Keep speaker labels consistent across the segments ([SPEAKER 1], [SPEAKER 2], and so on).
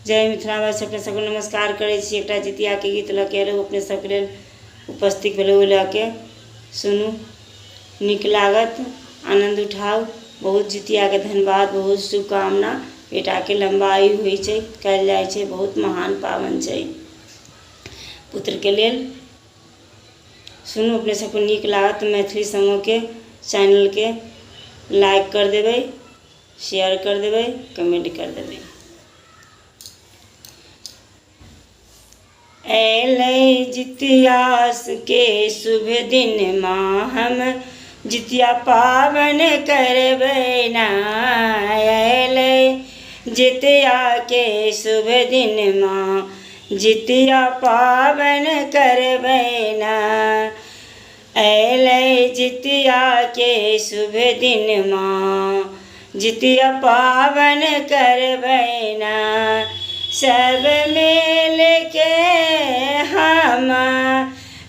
[SPEAKER 1] जय मिथिलावासी अपने सबको नमस्कार करै छी। एकटा जितिया के गीत लऽ के एलहुँ अपने सबके लेल उपस्थित भेलहुँ, लऽ के सुनू, नीक लागत, आनंद उठाउ। बहुत जितिया के धन्यवाद, बहुत शुभकामना। बेटा के लंबा आयु होइ छै, कयल जाइ छै, बहुत महान पावन छै पुत्र के लेल। सुनू, अपने सबको नीक लागत। मैथिली समूह के चैनल के लाइक कर देबै, शेयर कर देबै, कमेंट कर देबै। एलै जितियास के शुभ दिन माँ, हम जितिया पावन करबै ना। एलै जितिया के शुभ दिन माँ, जितिया पावन करबै ना। एलै जितिया के शुभ दिन माँ, जितिया पावन करबै ना। सब मिल के हम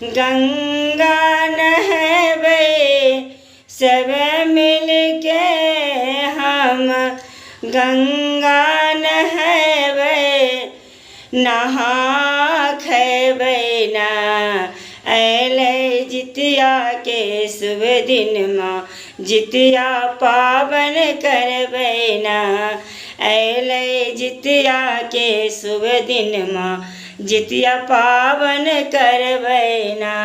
[SPEAKER 1] गंगा नहबै, सब मिल के हम गंगा नहबै, नहा खैबै ना। एलै जितिया के शुभ दिन माँ, जितिया पावन करबै ना। एलै जितिया के शुभ दिन माँ, जितिया पावन करबै ना।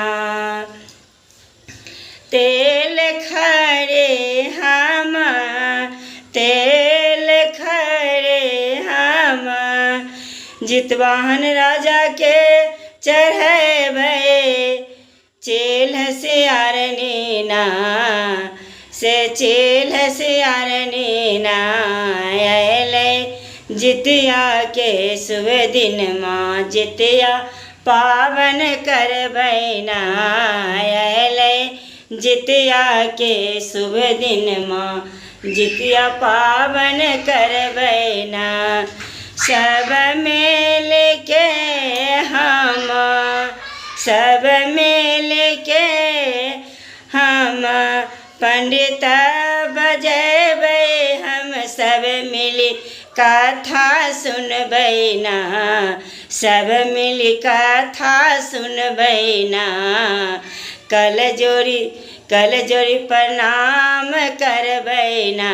[SPEAKER 1] तेल खरे हम, तेल खरे हम, जितवाहन राजा के चढ़ैबै। चेल सियारनी ना, से चेल सियारनी ना। एलै जितिया के शुभ दिन माँ, जितिया पावन करबै ना। एलै जितिया के शुभ दिन माँ, जितिया पावन करबै ना। सब मिल के हम, सब मिल के हम पंडित बजेबै। हम सब मिल कथा सुनबै ना, सब मिल कथा सुनबै ना। कल जोड़ी प्रणाम करबै ना।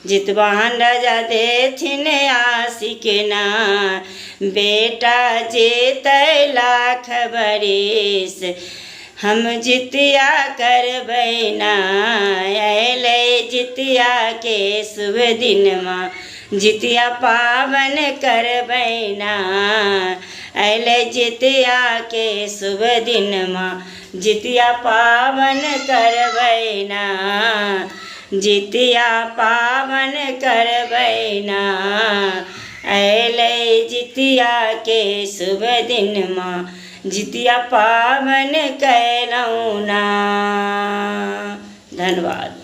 [SPEAKER 1] जितवाहन राजा देथिन आशिक ना, बेटा जेतै लाख बरिस, हम जितिया करबै ना। एलै जितिया के शुभ दिन माँ, जितिया पावन करबै ना। एलै जितिया के शुभ दिन माँ, जितिया पावन करबै ना। जितिया पावन करबै ना। एलै जितिया के शुभ दिन माँ, जितिया पावन कैलहुँ ना। धन्यवाद।